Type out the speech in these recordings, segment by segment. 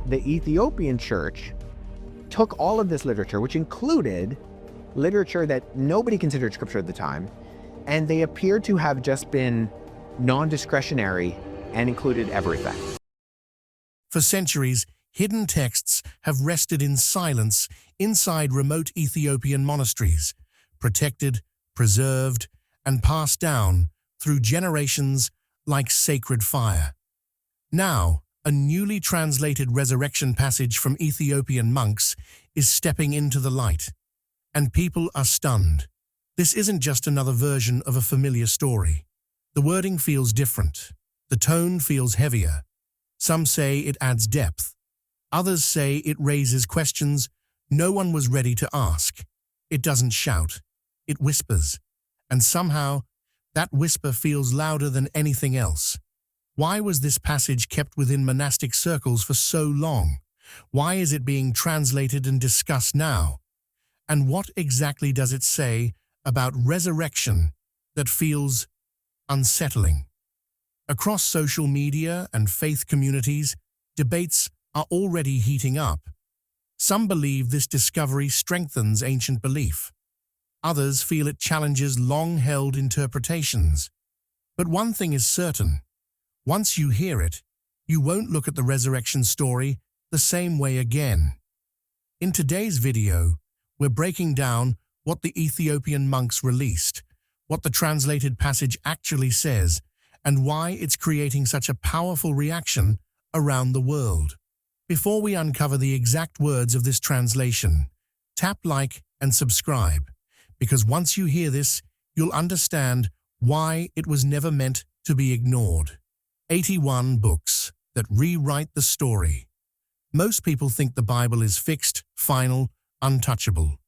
the Ethiopian church took all of this literature, which included literature that nobody considered scripture at the time, and they appear to have just been non-discretionary and included everything. For centuries, hidden texts have rested in silence inside remote Ethiopian monasteries, protected, preserved, and passed down through generations like sacred fire. Now, a newly translated resurrection passage from Ethiopian monks is stepping into the light, and people are stunned. This isn't just another version of a familiar story. The wording feels different. The tone feels heavier. Some say it adds depth. Others say it raises questions no one was ready to ask. It doesn't shout. It whispers. And somehow, that whisper feels louder than anything else. Why was this passage kept within monastic circles for so long? Why is it being translated and discussed now? And what exactly does it say about resurrection that feels unsettling? Across social media and faith communities, debates are already heating up. Some believe this discovery strengthens ancient belief. Others feel it challenges long-held interpretations. But one thing is certain. Once you hear it, you won't look at the resurrection story the same way again. In today's video, we're breaking down what the Ethiopian monks released, what the translated passage actually says, and why it's creating such a powerful reaction around the world. Before we uncover the exact words of this translation, tap like and subscribe, because once you hear this, you'll understand why it was never meant to be ignored. 81 books that rewrite the story. Most people think the Bible is fixed, final, untouchable.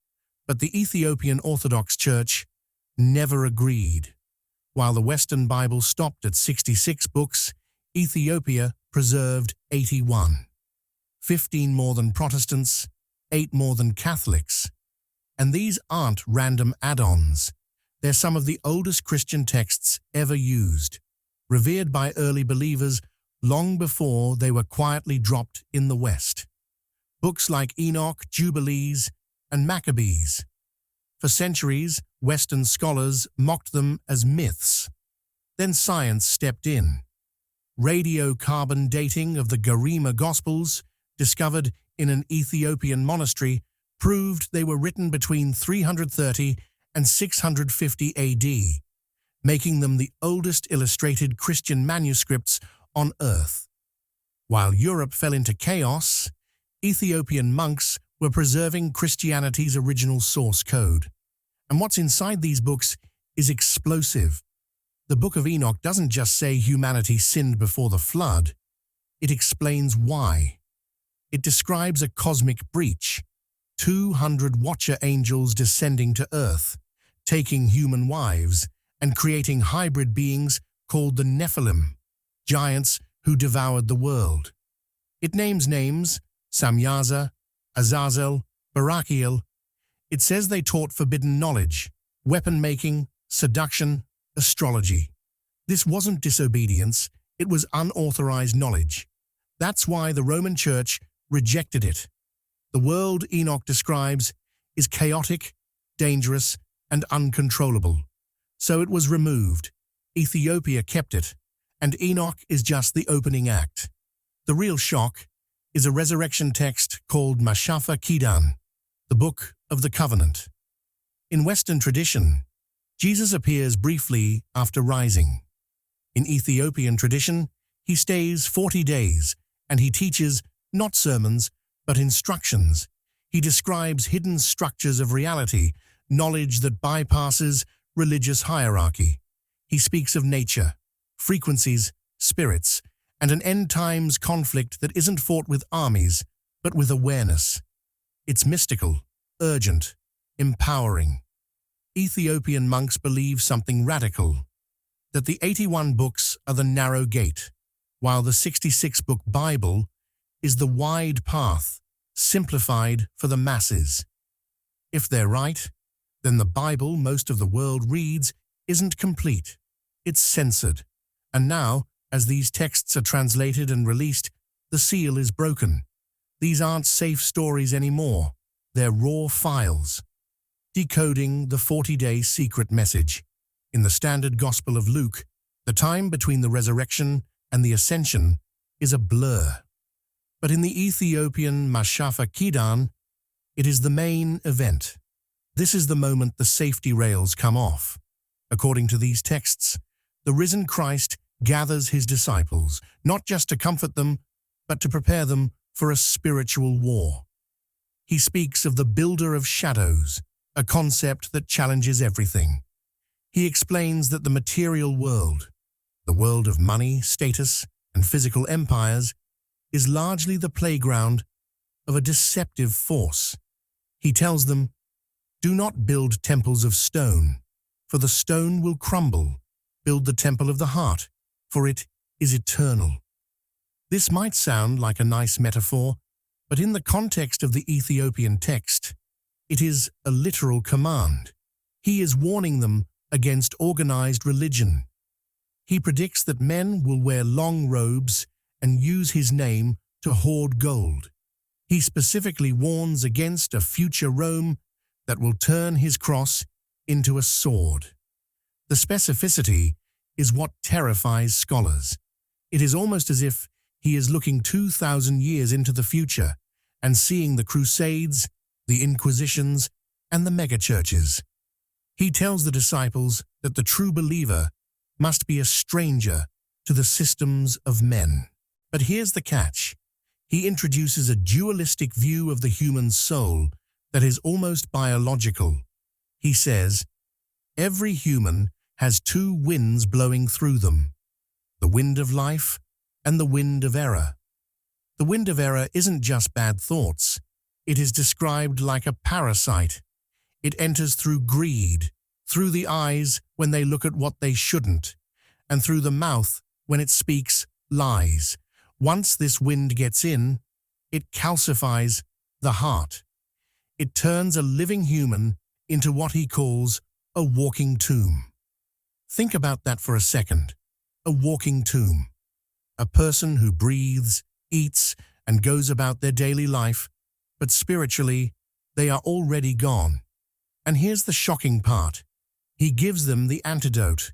But the Ethiopian Orthodox Church never agreed. While the Western Bible stopped at 66 books, Ethiopia preserved 81. 15 more than Protestants, 8 more than Catholics. And these aren't random add-ons. They're some of the oldest Christian texts ever used, revered by early believers long before they were quietly dropped in the West. Books like Enoch, Jubilees, and Maccabees. For centuries, Western scholars mocked them as myths. Then science stepped in. Radiocarbon dating of the Garima Gospels, discovered in an Ethiopian monastery, proved they were written between 330 and 650 AD, making them the oldest illustrated Christian manuscripts on Earth. While Europe fell into chaos, Ethiopian monks were preserving Christianity's original source code. And what's inside these books is explosive. The Book of Enoch doesn't just say humanity sinned before the flood. It explains why. It describes a cosmic breach, 200 watcher angels descending to Earth, taking human wives, and creating hybrid beings called the Nephilim, giants who devoured the world. It names names: Samyaza, Azazel, Barakiel. It says they taught forbidden knowledge, weapon-making, seduction, astrology. This wasn't disobedience, it was unauthorized knowledge. That's why the Roman Church rejected it. The world Enoch describes is chaotic, dangerous, and uncontrollable. So it was removed. Ethiopia kept it, and Enoch is just the opening act. The real shock is a resurrection text called Mashafa Kidan, the Book of the Covenant. In Western tradition, Jesus appears briefly after rising. In Ethiopian tradition, he stays 40 days, and he teaches not sermons, but instructions. He describes hidden structures of reality, knowledge that bypasses religious hierarchy. He speaks of nature, frequencies, spirits, and an end-times conflict that isn't fought with armies, but with awareness. It's mystical, urgent, empowering. Ethiopian monks believe something radical, that the 81 books are the narrow gate, while the 66-book Bible is the wide path, simplified for the masses. If they're right, then the Bible most of the world reads isn't complete. It's censored. And now, as these texts are translated and released, the seal is broken. These aren't safe stories anymore. They're raw files. Decoding the 40-day secret message. In the standard Gospel of Luke, the time between the resurrection and the ascension is a blur. But in the Ethiopian Mashafa Kidan, it is the main event. This is the moment the safety rails come off. According to these texts, the risen Christ gathers his disciples, not just to comfort them, but to prepare them for a spiritual war. He speaks of the builder of shadows, a concept that challenges everything. He explains that the material world, the world of money, status, and physical empires, is largely the playground of a deceptive force. He tells them, "Do not build temples of stone, for the stone will crumble. Build the temple of the heart, for it is eternal." This might sound like a nice metaphor, but in the context of the Ethiopian text, it is a literal command. He is warning them against organized religion. He predicts that men will wear long robes and use his name to hoard gold. He specifically warns against a future Rome that will turn his cross into a sword. The specificity is what terrifies scholars. It is almost as if he is looking 2,000 years into the future and seeing the Crusades, the Inquisitions, and the megachurches. He tells the disciples that the true believer must be a stranger to the systems of men. But here's the catch. He introduces a dualistic view of the human soul that is almost biological. He says, every human has two winds blowing through them, the wind of life and the wind of error. The wind of error isn't just bad thoughts. It is described like a parasite. It enters through greed, through the eyes when they look at what they shouldn't, and through the mouth when it speaks lies. Once this wind gets in, it calcifies the heart. It turns a living human into what he calls a walking tomb. Think about that for a second. A walking tomb. A person who breathes, eats, and goes about their daily life, but spiritually, they are already gone. And here's the shocking part. He gives them the antidote.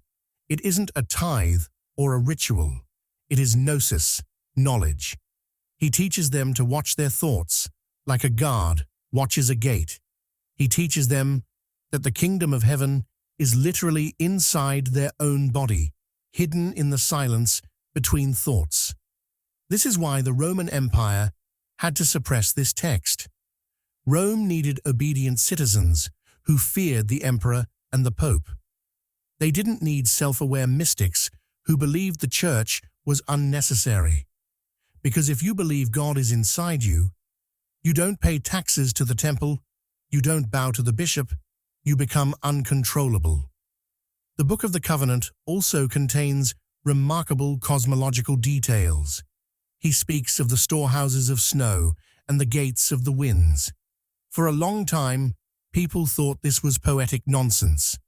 It isn't a tithe or a ritual. It is gnosis, knowledge. He teaches them to watch their thoughts, like a guard watches a gate. He teaches them that the kingdom of heaven is literally inside their own body, hidden in the silence between thoughts. This is why the Roman Empire had to suppress this text. Rome needed obedient citizens who feared the emperor and the pope. They didn't need self-aware mystics who believed the church was unnecessary. Because if you believe God is inside you, you don't pay taxes to the temple, you don't bow to the bishop, you become uncontrollable. The Book of the Covenant also contains remarkable cosmological details. He speaks of the storehouses of snow and the gates of the winds. For a long time, people thought this was poetic nonsense,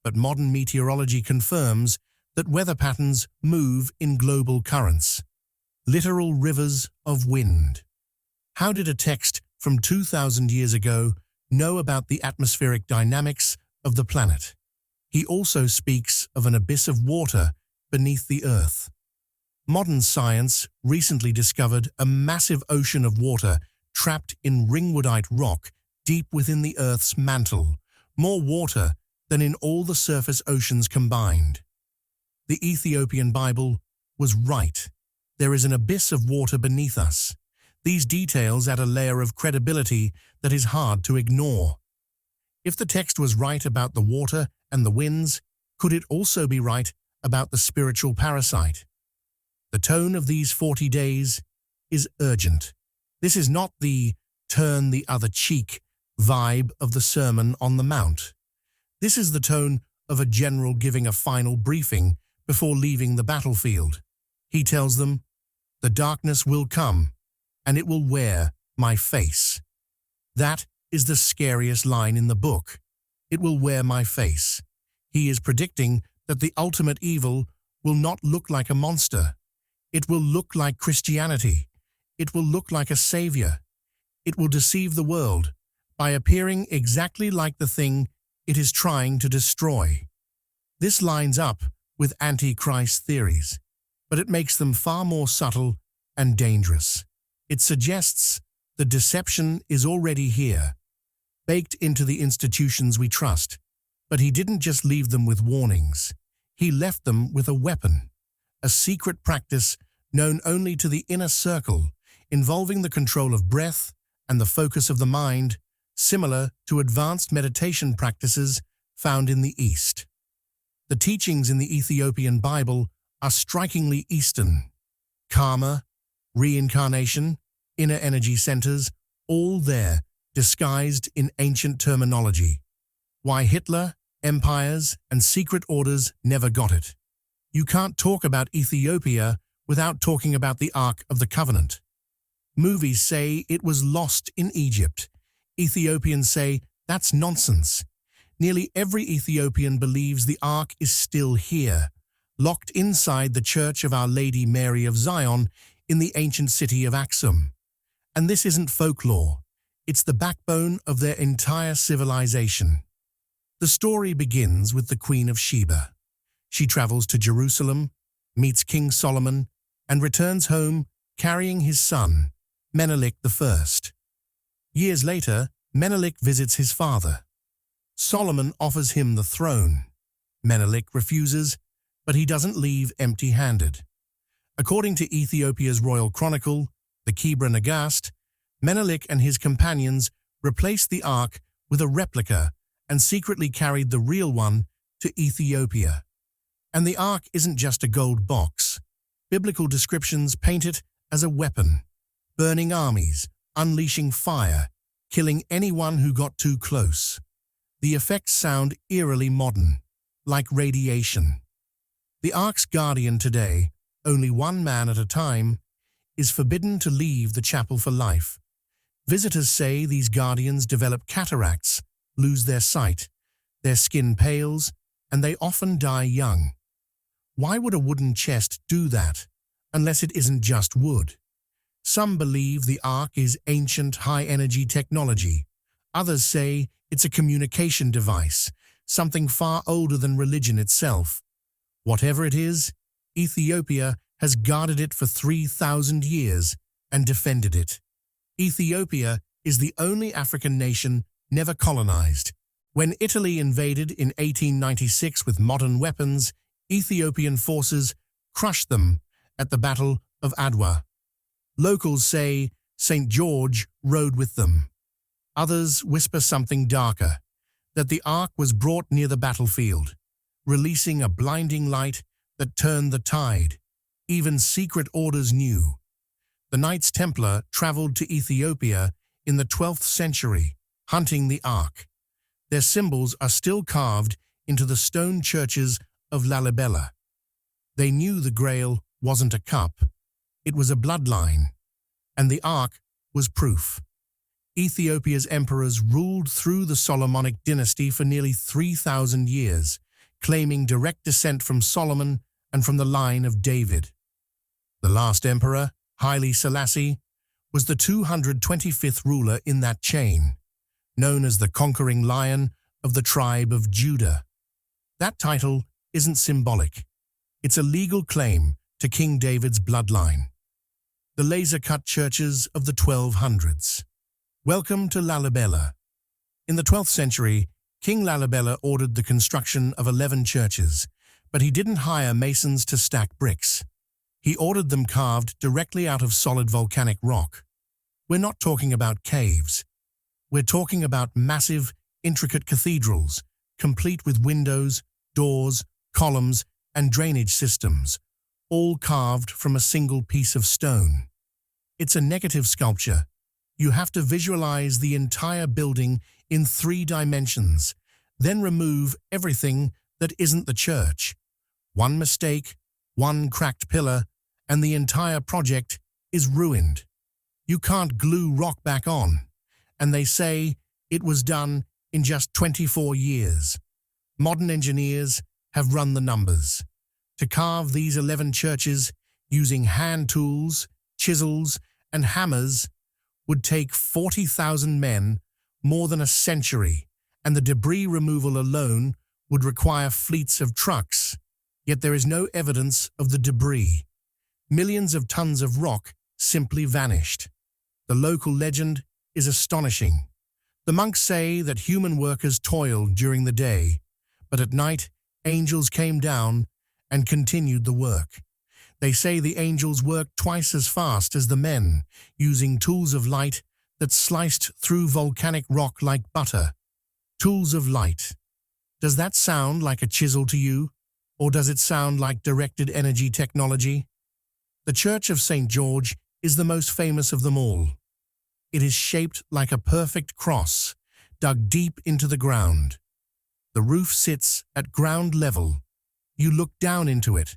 but modern meteorology confirms that weather patterns move in global currents, literal rivers of wind. How did a text from 2,000 years ago know about the atmospheric dynamics of the planet? He also speaks of an abyss of water beneath the earth. Modern science recently discovered a massive ocean of water trapped in ringwoodite rock deep within the Earth's mantle, more water than in all the surface oceans combined. The Ethiopian Bible was right. There is an abyss of water beneath us. These details add a layer of credibility that is hard to ignore. If the text was right about the water and the winds, could it also be right about the spiritual parasite? The tone of these 40 days is urgent. This is not the turn the other cheek vibe of the Sermon on the Mount. This is the tone of a general giving a final briefing before leaving the battlefield. He tells them, "The darkness will come, and it will wear my face." That is the scariest line in the book. It will wear my face. He is predicting that the ultimate evil will not look like a monster. It will look like Christianity. It will look like a savior. It will deceive the world by appearing exactly like the thing it is trying to destroy. This lines up with Antichrist theories, but it makes them far more subtle and dangerous. It suggests the deception is already here, baked into the institutions we trust. But he didn't just leave them with warnings. He left them with a weapon, a secret practice known only to the inner circle, involving the control of breath and the focus of the mind, similar to advanced meditation practices found in the East. The teachings in the Ethiopian Bible are strikingly Eastern. Karma, reincarnation, inner energy centers, all there, disguised in ancient terminology. Why Hitler, empires, and secret orders never got it. You can't talk about Ethiopia without talking about the Ark of the Covenant. Movies say it was lost in Egypt. Ethiopians say that's nonsense. Nearly every Ethiopian believes the Ark is still here, locked inside the Church of Our Lady Mary of Zion in the ancient city of Aksum. And this isn't folklore. It's the backbone of their entire civilization. The story begins with the Queen of Sheba. She travels to Jerusalem, meets King Solomon, and returns home carrying his son, Menelik I. Years later, Menelik visits his father. Solomon offers him the throne. Menelik refuses, but he doesn't leave empty-handed. According to Ethiopia's royal chronicle, the Kebra Nagast, Menelik and his companions replaced the ark with a replica and secretly carried the real one to Ethiopia. And the ark isn't just a gold box. Biblical descriptions paint it as a weapon, burning armies, unleashing fire, killing anyone who got too close. The effects sound eerily modern, like radiation. The ark's guardian today, only one man at a time, is forbidden to leave the chapel for life. Visitors say these guardians develop cataracts, lose their sight, their skin pales, and they often die young. Why would a wooden chest do that, unless it isn't just wood? Some believe the ark is ancient high-energy technology. Others say it's a communication device, something far older than religion itself. Whatever it is, Ethiopia has guarded it for 3,000 years and defended it. Ethiopia is the only African nation never colonized. When Italy invaded in 1896 with modern weapons, Ethiopian forces crushed them at the Battle of Adwa. Locals say St. George rode with them. Others whisper something darker, that the ark was brought near the battlefield, releasing a blinding light that turned the tide. Even secret orders knew. The Knights Templar traveled to Ethiopia in the 12th century, hunting the ark. Their symbols are still carved into the stone churches of Lalibela. They knew the Grail wasn't a cup, it was a bloodline, and the ark was proof. Ethiopia's emperors ruled through the Solomonic dynasty for nearly 3,000 years, claiming direct descent from Solomon and from the line of David. The last emperor, Haile Selassie, was the 225th ruler in that chain, known as the conquering lion of the tribe of Judah. That title isn't symbolic. It's a legal claim to King David's bloodline. The laser-cut churches of the 1200s. Welcome to Lalibela. In the 12th century, King Lalibela ordered the construction of 11 churches, but he didn't hire masons to stack bricks. He ordered them carved directly out of solid volcanic rock. We're not talking about caves. We're talking about massive, intricate cathedrals, complete with windows, doors, columns, and drainage systems, all carved from a single piece of stone. It's a negative sculpture. You have to visualize the entire building in 3 dimensions, then remove everything that isn't the church. One mistake, one cracked pillar, and the entire project is ruined. You can't glue rock back on, and they say it was done in just 24 years. Modern engineers have run the numbers. To carve these 11 churches using hand tools, chisels, and hammers would take 40,000 men, more than a century, and the debris removal alone would require fleets of trucks. Yet there is no evidence of the debris. Millions of tons of rock simply vanished. The local legend is astonishing. The monks say that human workers toiled during the day, but at night angels came down and continued the work. They say the angels worked twice as fast as the men, using tools of light that sliced through volcanic rock like butter. Tools of light. Does that sound like a chisel to you? Or does it sound like directed energy technology? The Church of St. George is the most famous of them all. It is shaped like a perfect cross, dug deep into the ground. The roof sits at ground level. You look down into it.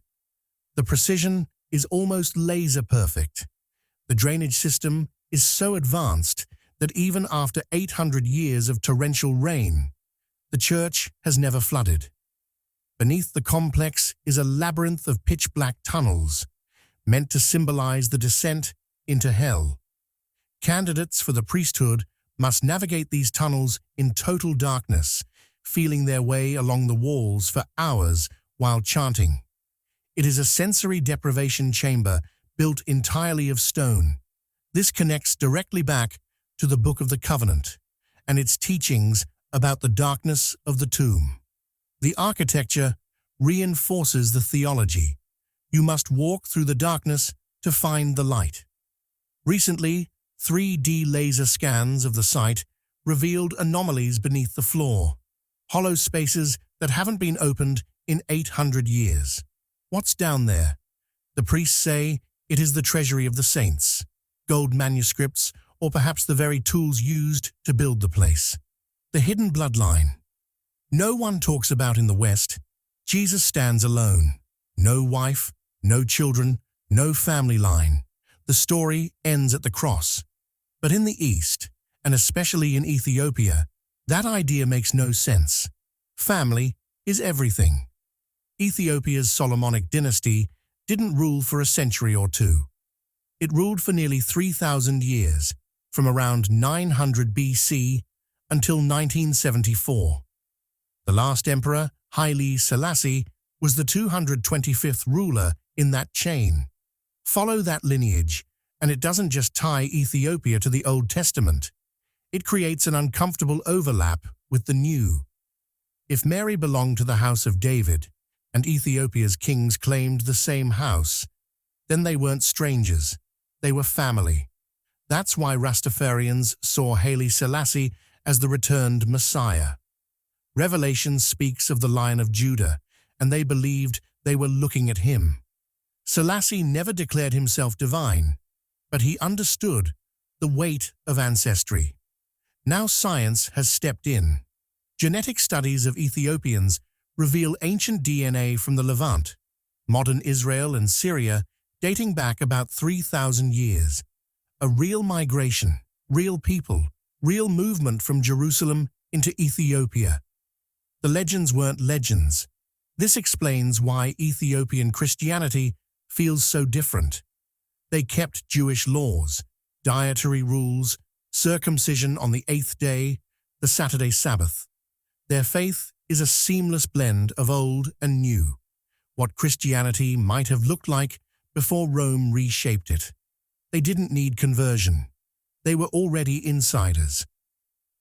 The precision is almost laser perfect. The drainage system is so advanced that even after 800 years of torrential rain, the church has never flooded. Beneath the complex is a labyrinth of pitch-black tunnels, meant to symbolize the descent into hell. Candidates for the priesthood must navigate these tunnels in total darkness, feeling their way along the walls for hours while chanting. It is a sensory deprivation chamber built entirely of stone. This connects directly back to the Book of the Covenant and its teachings about the darkness of the tomb. The architecture reinforces the theology. You must walk through the darkness to find the light. Recently, 3D laser scans of the site revealed anomalies beneath the floor, hollow spaces that haven't been opened in 800 years. What's down there? The priests say it is the treasury of the saints, gold manuscripts, or perhaps the very tools used to build the place. The hidden bloodline. No one talks about in the West. Jesus stands alone. No wife, no children, no family line. The story ends at the cross. But in the East, and especially in Ethiopia, that idea makes no sense. Family is everything. Ethiopia's Solomonic dynasty didn't rule for a century or two. It ruled for nearly 3,000 years, from around 900 BC until 1974. The last emperor, Haile Selassie, was the 225th ruler in that chain. Follow that lineage, and it doesn't just tie Ethiopia to the Old Testament. It creates an uncomfortable overlap with the New. If Mary belonged to the house of David, and Ethiopia's kings claimed the same house, then they weren't strangers. They were family. That's why Rastafarians saw Haile Selassie as the returned Messiah. Revelation speaks of the Lion of Judah, and they believed they were looking at him. Selassie never declared himself divine, but he understood the weight of ancestry. Now science has stepped in. Genetic studies of Ethiopians reveal ancient DNA from the Levant, modern Israel and Syria, dating back about 3,000 years. A real migration, real people, real movement from Jerusalem into Ethiopia. The legends weren't legends. This explains why Ethiopian Christianity feels so different. They kept Jewish laws, dietary rules, circumcision on the 8th day, the Saturday Sabbath. Their faith is a seamless blend of old and new, what Christianity might have looked like before Rome reshaped it. They didn't need conversion. They were already insiders.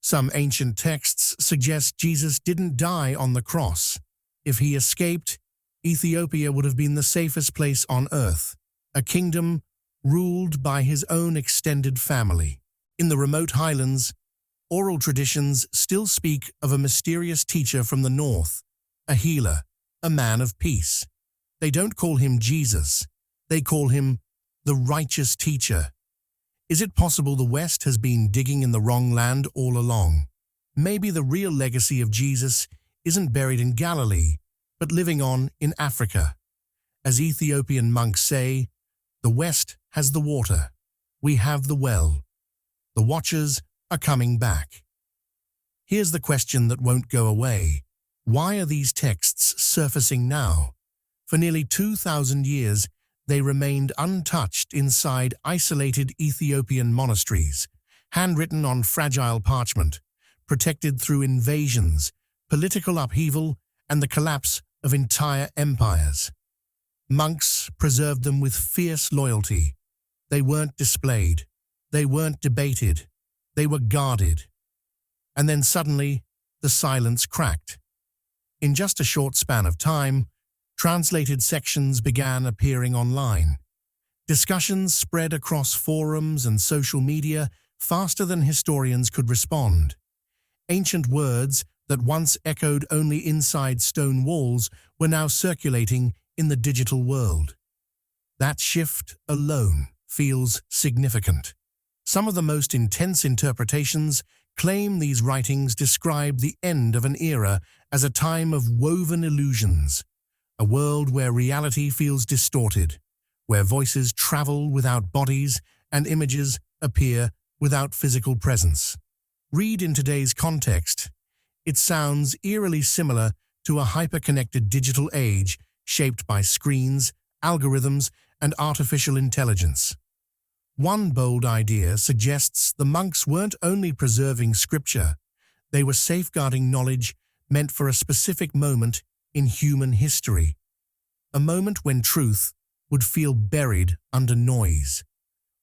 Some ancient texts suggest Jesus didn't die on the cross. If he escaped, Ethiopia would have been the safest place on earth, a kingdom ruled by his own extended family. In the remote highlands, oral traditions still speak of a mysterious teacher from the north, a healer, a man of peace. They don't call him Jesus. They call him the righteous teacher. Is it possible the West has been digging in the wrong land all along? Maybe the real legacy of Jesus isn't buried in Galilee, but living on in Africa. As Ethiopian monks say, the West has the water. We have the well. The watchers are coming back. Here's the question that won't go away. Why are these texts surfacing now? For nearly 2,000 years, they remained untouched inside isolated Ethiopian monasteries, handwritten on fragile parchment, protected through invasions, political upheaval, and the collapse of entire empires. Monks preserved them with fierce loyalty. They weren't displayed. They weren't debated. They were guarded. And then suddenly, the silence cracked. In just a short span of time, translated sections began appearing online. Discussions spread across forums and social media faster than historians could respond. Ancient words that once echoed only inside stone walls were now circulating in the digital world. That shift alone feels significant. Some of the most intense interpretations claim these writings describe the end of an era as a time of woven illusions, a world where reality feels distorted, where voices travel without bodies and images appear without physical presence. Read in today's context, it sounds eerily similar to a hyper-connected digital age shaped by screens, algorithms, and artificial intelligence. One bold idea suggests the monks weren't only preserving scripture, they were safeguarding knowledge meant for a specific moment in human history, a moment when truth would feel buried under noise,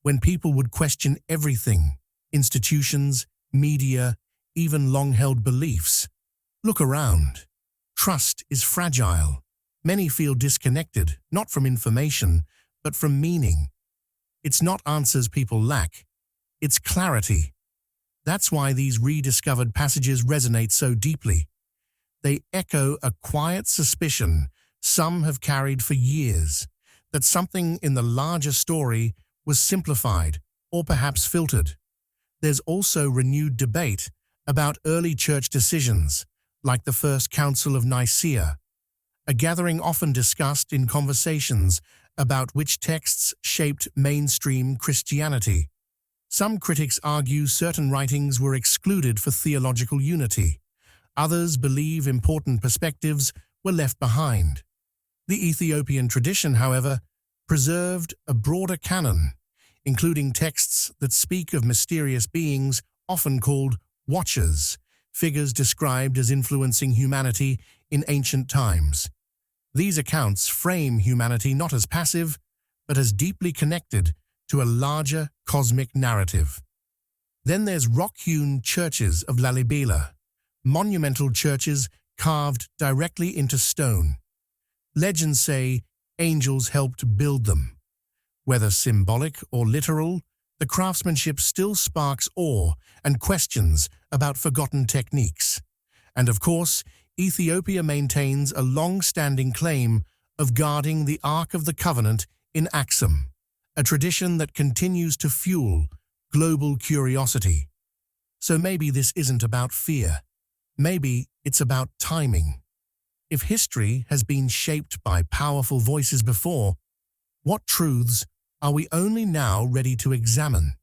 when people would question everything, institutions, media, even long-held beliefs. Look around. Trust is fragile. Many feel disconnected, not from information, but from meaning. It's not answers people lack, it's clarity. That's why these rediscovered passages resonate so deeply. They echo a quiet suspicion some have carried for years, that something in the larger story was simplified or perhaps filtered. There's also renewed debate about early church decisions, like the First Council of Nicaea, a gathering often discussed in conversations about which texts shaped mainstream Christianity. Some critics argue certain writings were excluded for theological unity. Others believe important perspectives were left behind. The Ethiopian tradition, however, preserved a broader canon, including texts that speak of mysterious beings often called watchers, figures described as influencing humanity in ancient times. These accounts frame humanity not as passive, but as deeply connected to a larger cosmic narrative. Then there's rock-hewn churches of Lalibela, monumental churches carved directly into stone. Legends say angels helped build them. Whether symbolic or literal, the craftsmanship still sparks awe and questions about forgotten techniques. And of course, Ethiopia maintains a long-standing claim of guarding the Ark of the Covenant in Axum, a tradition that continues to fuel global curiosity. So maybe this isn't about fear. Maybe it's about timing. If history has been shaped by powerful voices before, what truths are we only now ready to examine?